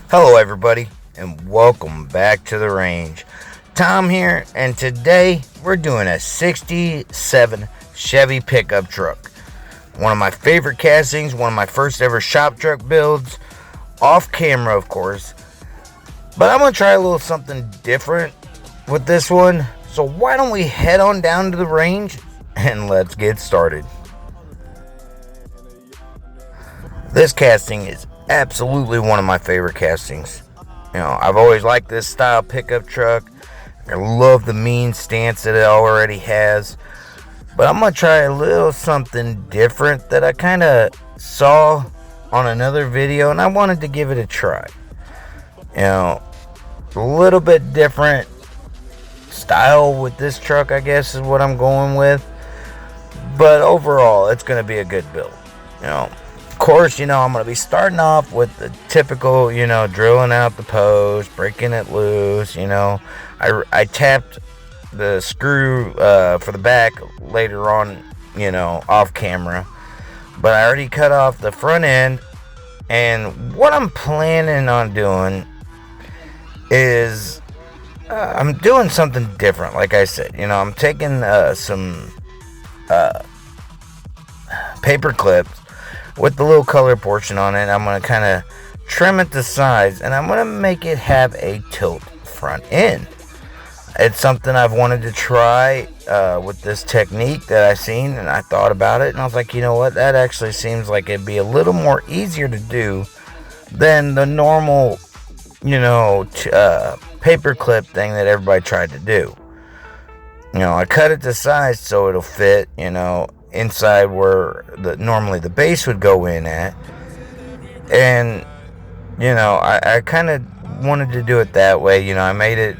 Hello everybody and welcome back to the range. Tom here, and today we're doing a 67 Chevy pickup truck. One of my favorite castings, one of my first ever shop truck builds, off camera of course. But I'm going to try a little something different with this one. So why don't we head on down to the range and let's get started. This casting is absolutely one of my favorite castings. You know, I've always liked this style pickup truck. I love the mean stance that it already has. But I'm going to try a little something different that I kind of saw on another video, and I wanted to give it a try. You know, a little bit different style with this truck, I guess, is what I'm going with. But overall, it's going to be a good build. You know, of course, I'm going to be starting off with the typical, drilling out the post, breaking it loose. I tapped the screw for the back later on, off camera. But I already cut off the front end. And what I'm planning on doing is I'm doing something different. Like I said, I'm taking some paper clips with the little color portion on it. I'm going to kind of trim it to size, and I'm going to make it have a tilt front end. It's something I've wanted to try with this technique that I've seen, and I thought about it, and I was like, you know what, that actually seems like it'd be a little more easier to do than the normal, paper clip thing that everybody tried to do. I cut it to size so it'll fit, inside where normally the base would go in at. And, I kind of wanted to do it that way. I made it,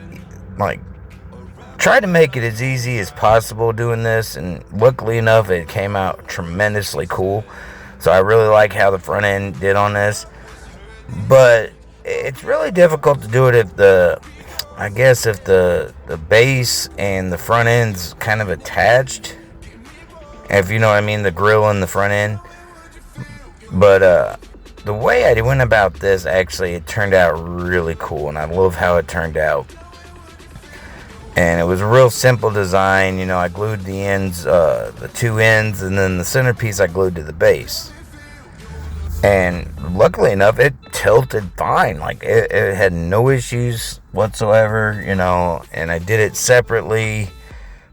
tried to make it as easy as possible doing this. And luckily enough, it came out tremendously cool. So I really like how the front end did on this. But it's really difficult to do it if the base and the front end's kind of attached. If you know what I mean, the grill and the front end. But the way I went about this, actually, it turned out really cool, and I love how it turned out. And it was a real simple design. I glued the ends, the two ends, and then the centerpiece I glued to the base. And luckily enough, it tilted fine. Like, it had no issues whatsoever, and I did it separately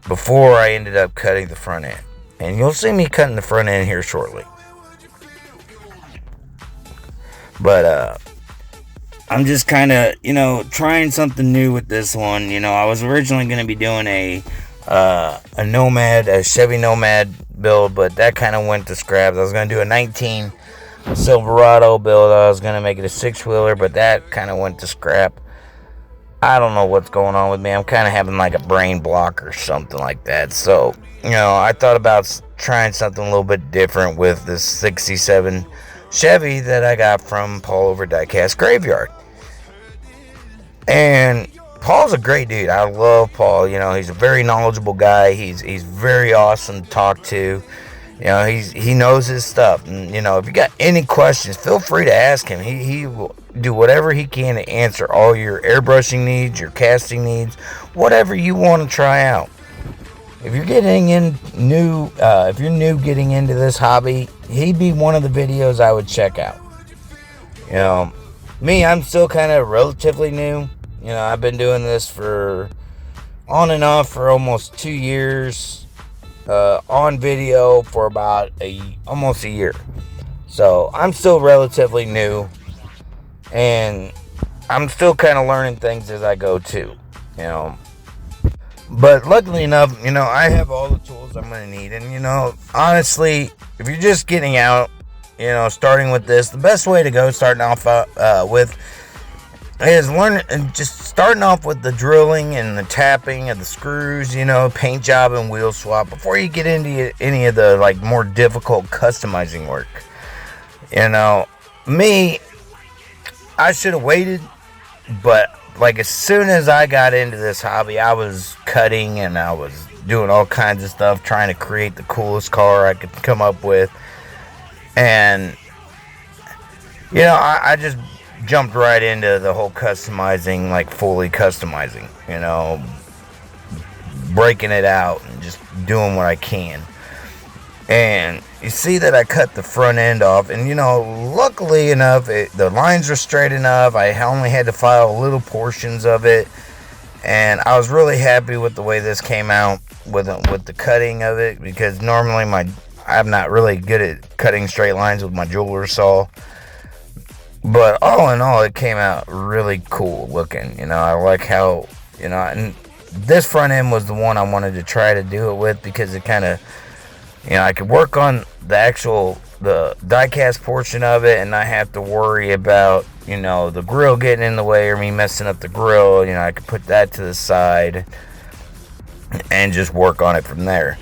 before I ended up cutting the front end. And you'll see me cutting the front end here shortly. But I'm just kind of, trying something new with this one. I was originally going to be doing a Nomad, a Chevy Nomad build, but that kind of went to scraps. I was going to do a 19 Silverado build. I was going to make it a six-wheeler, but that kind of went to scrap. I don't know what's going on with me. I'm kind of having like a brain block or something like that. So, I thought about trying something a little bit different with this 67 Chevy that I got from Paul over Diecast Graveyard. And Paul's a great dude. I love Paul. He's a very knowledgeable guy. He's very awesome to talk to. He knows his stuff. And, if you got any questions, feel free to ask him. He will do whatever he can to answer all your airbrushing needs, your casting needs, whatever you want to try out. If you're getting in new, if you're new getting into this hobby, he'd be one of the videos I would check out. Me, I'm still kind of relatively new. I've been doing this for on and off for almost 2 years. On video for about almost a year. So I'm still relatively new, and I'm still kind of learning things as I go too. But luckily enough, I have all the tools I'm going to need. And, honestly, if you're just getting out, starting with this, the best way to go starting off with is just starting off with the drilling and the tapping of the screws, paint job and wheel swap before you get into any of the more difficult customizing work. Me, I should have waited, but as soon as I got into this hobby, I was cutting and I was doing all kinds of stuff, trying to create the coolest car I could come up with. And I just jumped right into the whole customizing, like fully customizing, breaking it out and just doing what I can. And you see that I cut the front end off, and luckily enough, the lines are straight enough. I only had to file little portions of it, and I was really happy with the way this came out with the cutting of it, because normally I'm not really good at cutting straight lines with my jeweler saw. But all in all, it came out really cool looking. I like how, and this front end was the one I wanted to try to do it with, because it kind of, I could work on the diecast portion of it and not have to worry about, the grill getting in the way or me messing up the grill. I could put that to the side and just work on it from there.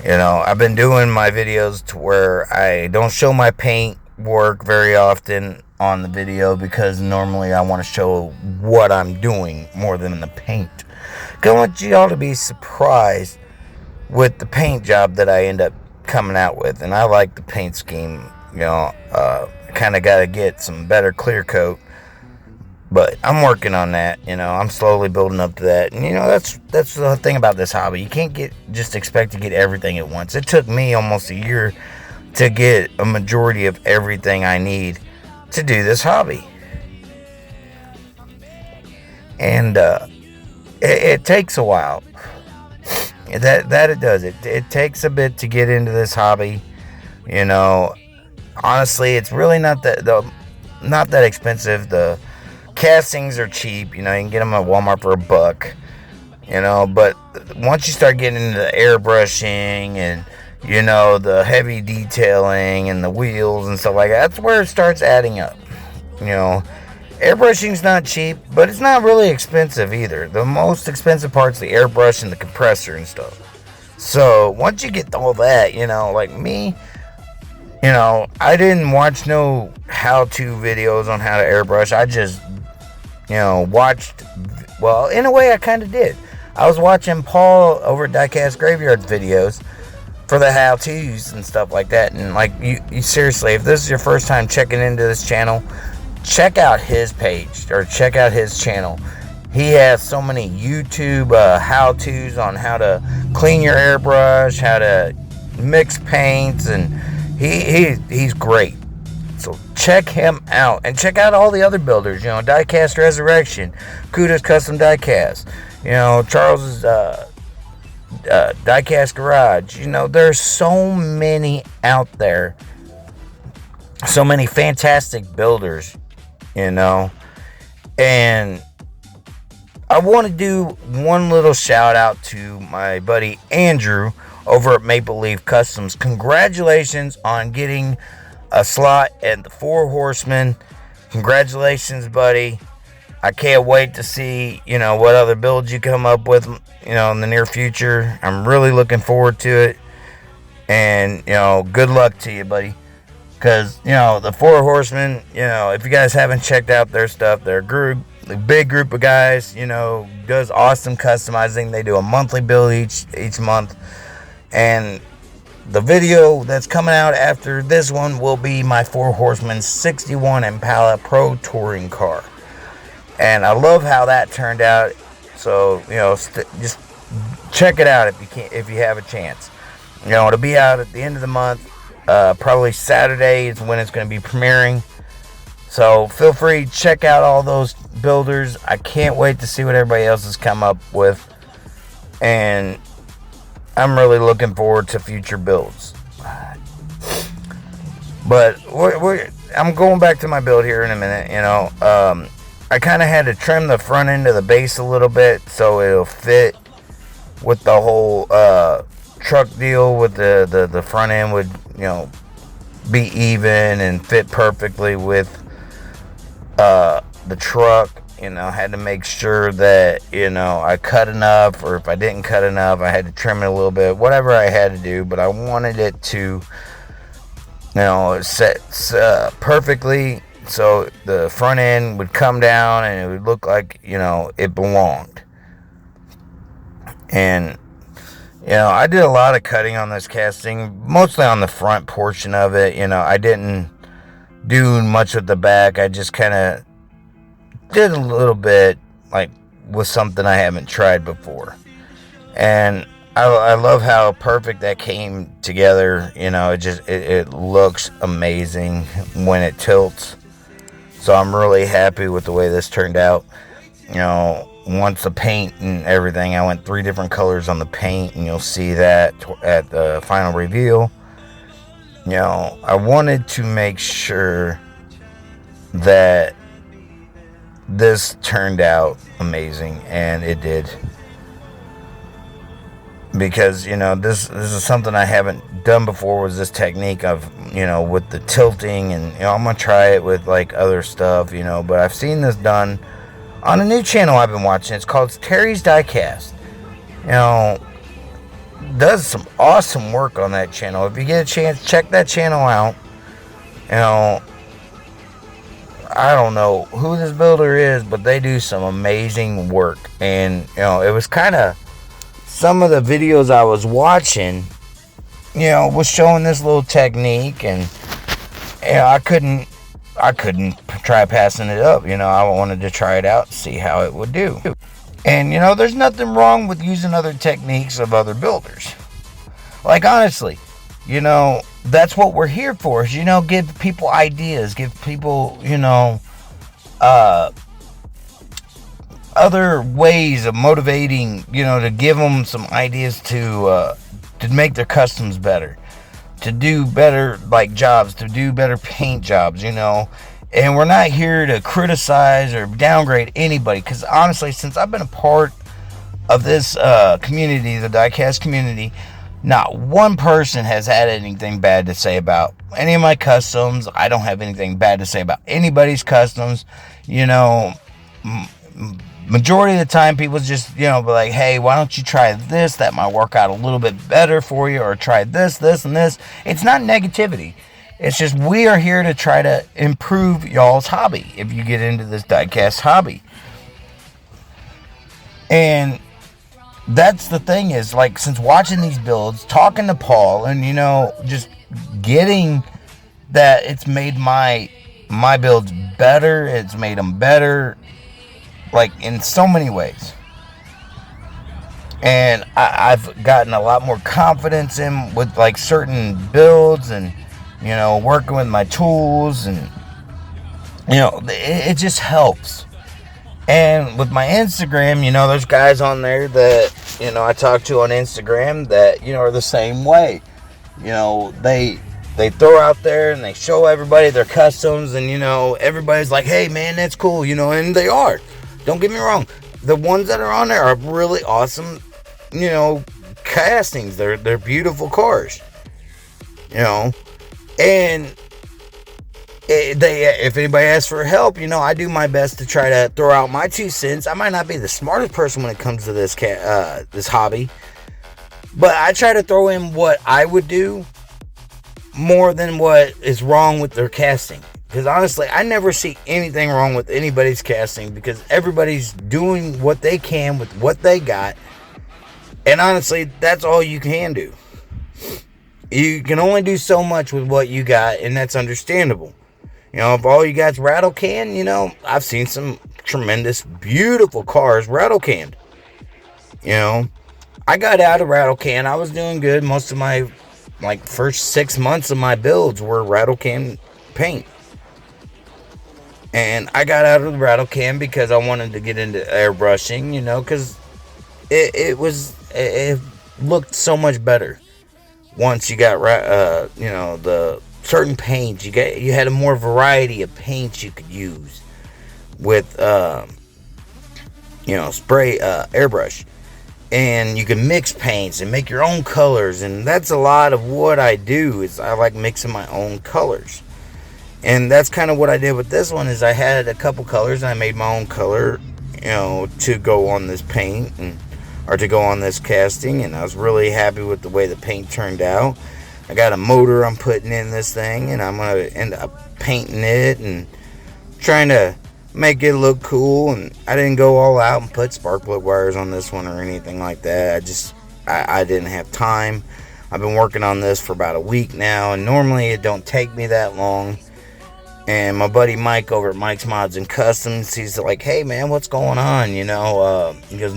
I've been doing my videos to where I don't show my paint work very often on the video, because normally I want to show what I'm doing more than the paint. I want y'all to be surprised with the paint job that I end up coming out with. And I like the paint scheme. Kind of got to get some better clear coat, but I'm working on that. I'm slowly building up to that. And that's the thing about this hobby. You can't just expect to get everything at once. It took me almost a year to get a majority of everything I need to do this hobby. And it takes a while. That it does. It takes a bit to get into this hobby. Honestly, it's really not that expensive. The castings are cheap. You can get them at Walmart for $1. But once you start getting into the airbrushing and the heavy detailing and the wheels and stuff like that, that's where it starts adding up. Airbrushing's not cheap, but it's not really expensive either. The most expensive part's the airbrush and the compressor and stuff. So once you get all that, like me, I didn't watch no how-to videos on how to airbrush. I just, watched, well, in a way I kind of did. I was watching Paul over at Diecast Graveyard's videos for the how-tos and stuff like that. And like, you seriously, if this is your first time checking into this channel, check out his page or check out his channel. He has so many YouTube how-tos on how to clean your airbrush, how to mix paints, and he's great. So check him out, and check out all the other builders. Diecast Resurrection, Kuda's Custom Diecast, Charles's Diecast Garage. There's so many out there, so many fantastic builders, and I want to do one little shout out to my buddy Andrew over at Maple Leaf Customs. Congratulations on getting a slot at the Four Horsemen. Congratulations, buddy. I can't wait to see, what other builds you come up with, in the near future. I'm really looking forward to it. And, good luck to you, buddy. Because, the Four Horsemen, if you guys haven't checked out their stuff, they're a big group of guys, does awesome customizing. They do a monthly build each month. And the video that's coming out after this one will be my Four Horsemen 61 Impala Pro Touring car. And I love how that turned out. So, just check it out if you have a chance. It'll be out at the end of the month. Probably Saturday is when it's going to be premiering. So feel free to check out all those builders. I can't wait to see what everybody else has come up with. And I'm really looking forward to future builds. But I'm going back to my build here in a minute. I kind of had to trim the front end of the base a little bit so it'll fit with the whole truck deal. With the front end would be even and fit perfectly with the truck. Had to make sure that I cut enough, or if I didn't cut enough, I had to trim it a little bit, whatever I had to do. But I wanted it to set perfectly, so the front end would come down and it would look like it belonged. And I did a lot of cutting on this casting, mostly on the front portion of it. I didn't do much with the back. I just kind of did a little bit like with something I haven't tried before. And I love how perfect that came together. It looks amazing when it tilts. So I'm really happy with the way this turned out. Once the paint and everything, I went 3 different colors on the paint, and you'll see that at the final reveal. I wanted to make sure that this turned out amazing, and it did. Because, this is something I haven't done before, was this technique of, with the tilting, and, I'm going to try it with, like, other stuff, but I've seen this done on a new channel I've been watching. It's called Terry's Diecast. Does some awesome work on that channel. If you get a chance, check that channel out. I don't know who this builder is, but they do some amazing work. And, it was kind of, some of the videos I was watching, was showing this little technique, and I couldn't try passing it up. I wanted to try it out, see how it would do. And there's nothing wrong with using other techniques of other builders. Like, honestly, that's what we're here for, is, give people ideas, give people, other ways of motivating, to give them some ideas to make their customs better, to do better, like, jobs, to do better paint jobs, And we're not here to criticize or downgrade anybody, because honestly, since I've been a part of this community, the diecast community, not one person has had anything bad to say about any of my customs. I don't have anything bad to say about anybody's customs. Majority of the time, people just, be like, hey, why don't you try this? That might work out a little bit better for you. Or try this, this, and this. It's not negativity. It's just, we are here to try to improve y'all's hobby if you get into this diecast hobby. And that's the thing, is, like, since watching these builds, talking to Paul, and, just getting that it's made my builds better. It's made them better, like, in so many ways. And I've gotten a lot more confidence with, like, certain builds, and, working with my tools, and, it just helps. And with my Instagram, there's guys on there that, I talk to on Instagram that, are the same way. They throw out there and they show everybody their customs, and, everybody's like, hey, man, that's cool, and they are. Don't get me wrong. The ones that are on there are really awesome, castings. They're beautiful cars, and if anybody asks for help, I do my best to try to throw out my 2 cents. I might not be the smartest person when it comes to this this hobby, but I try to throw in what I would do more than what is wrong with their casting. Because honestly, I never see anything wrong with anybody's casting, because everybody's doing what they can with what they got. And honestly, that's all you can do. You can only do so much with what you got, and that's understandable. If all you got's rattle can, I've seen some tremendous, beautiful cars rattle canned. I got out of rattle can. I was doing good. Most of my, first 6 months of my builds were rattle can paint. And I got out of the rattle can because I wanted to get into airbrushing, because it looked so much better once you got, the certain paints. You had a more variety of paints you could use with, spray, airbrush. And you can mix paints and make your own colors. And that's a lot of what I do, is I like mixing my own colors. And that's kind of what I did with this one, is I had a couple colors and I made my own color, to go on this paint, or to go on this casting. And I was really happy with the way the paint turned out. I got a motor I'm putting in this thing, and I'm going to end up painting it and trying to make it look cool. And I didn't go all out and put spark plug wires on this one or anything like that. I didn't have time. I've been working on this for about a week now, and normally it don't take me that long. And my buddy Mike over at Mike's Mods and Customs, he's like, "Hey man, what's going on?" He goes,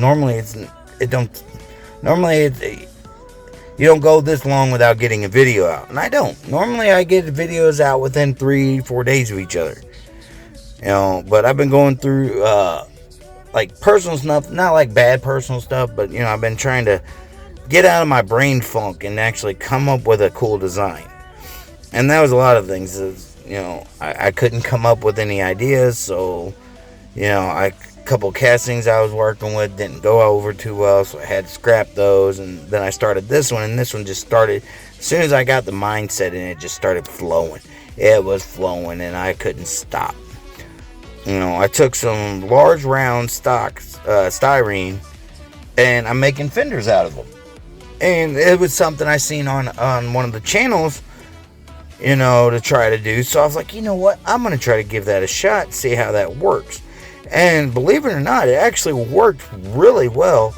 you don't go this long without getting a video out, and I don't. Normally, I get videos out within 3-4 days of each other. But I've been going through like personal stuff, not like bad personal stuff, but I've been trying to get out of my brain funk and actually come up with a cool design. And that was a lot of things. I couldn't come up with any ideas, so a couple castings I was working with didn't go over too well, so I had to scrap those. And then I started this one, and this one just started as soon as I got the mindset in, it just started flowing. It was flowing, and I couldn't stop. I took some large round stock styrene, and I'm making fenders out of them. And it was something I seen on one of the channels, to try to do. So I was like, you know what? I'm going to try to give that a shot, see how that works. And believe it or not, it actually worked really well.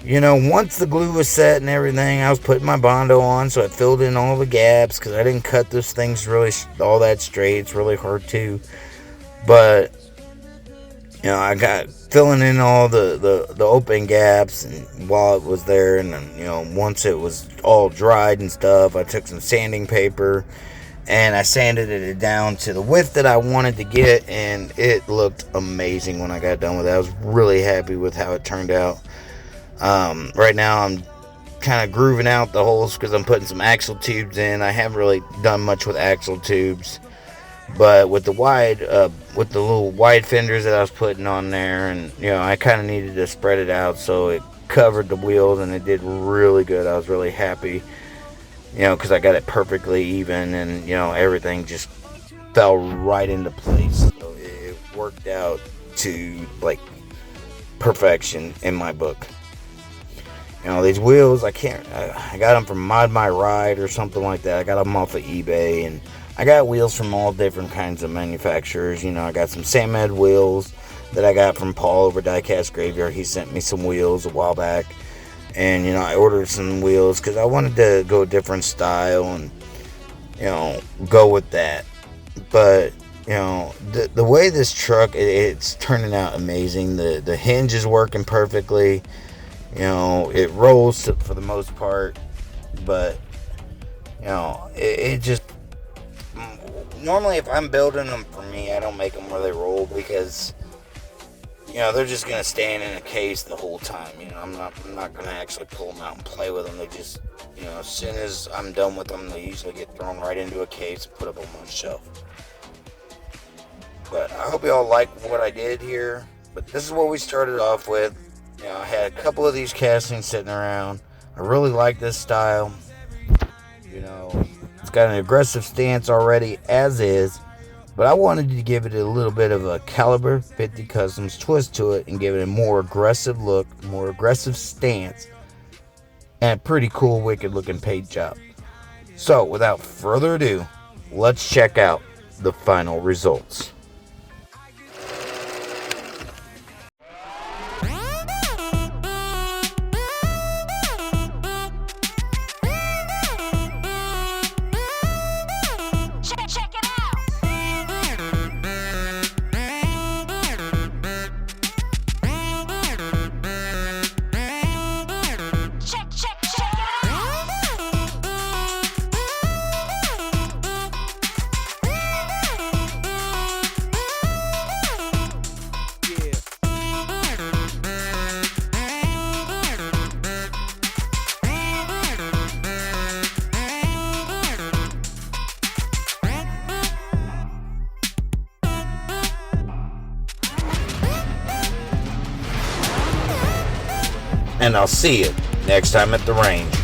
Once the glue was set and everything, I was putting my Bondo on, so it filled in all the gaps, because I didn't cut those things really all that straight. It's really hard to. But, I got filling in all the open gaps and while it was there. And then, once it was all dried and stuff, I took some sanding paper and I sanded it down to the width that I wanted to get, and it looked amazing when I got done with it. I was really happy with how it turned out. Right now I'm kind of grooving out the holes because I'm putting some axle tubes in. I haven't really done much with axle tubes, but with the little wide fenders that I was putting on there, and I kind of needed to spread it out so it covered the wheels, and it did really good. I was really happy, because I got it perfectly even, and everything just fell right into place. So it worked out to like perfection in my book. These wheels, I got them from Mod My Ride or something like that. I got them off of eBay, and I got wheels from all different kinds of manufacturers. I got some Samed wheels that I got from Paul over Diecast Graveyard. He sent me some wheels a while back. And, I ordered some wheels because I wanted to go a different style and, go with that. But, the way this truck, it's turning out amazing. The hinge is working perfectly. It rolls for the most part. But, it just... Normally, if I'm building them for me, I don't make them where they roll because... they're just going to stand in a case the whole time. I'm not going to actually pull them out and play with them. They just, as soon as I'm done with them, they usually get thrown right into a case and put up on my shelf. But I hope you all like what I did here. But this is what we started off with. I had a couple of these castings sitting around. I really like this style. It's got an aggressive stance already as is. But I wanted to give it a little bit of a Caliber 50 Customs twist to it and give it a more aggressive look, more aggressive stance, and a pretty cool, wicked looking paint job. So, without further ado, let's check out the final results. And I'll see you next time at the range.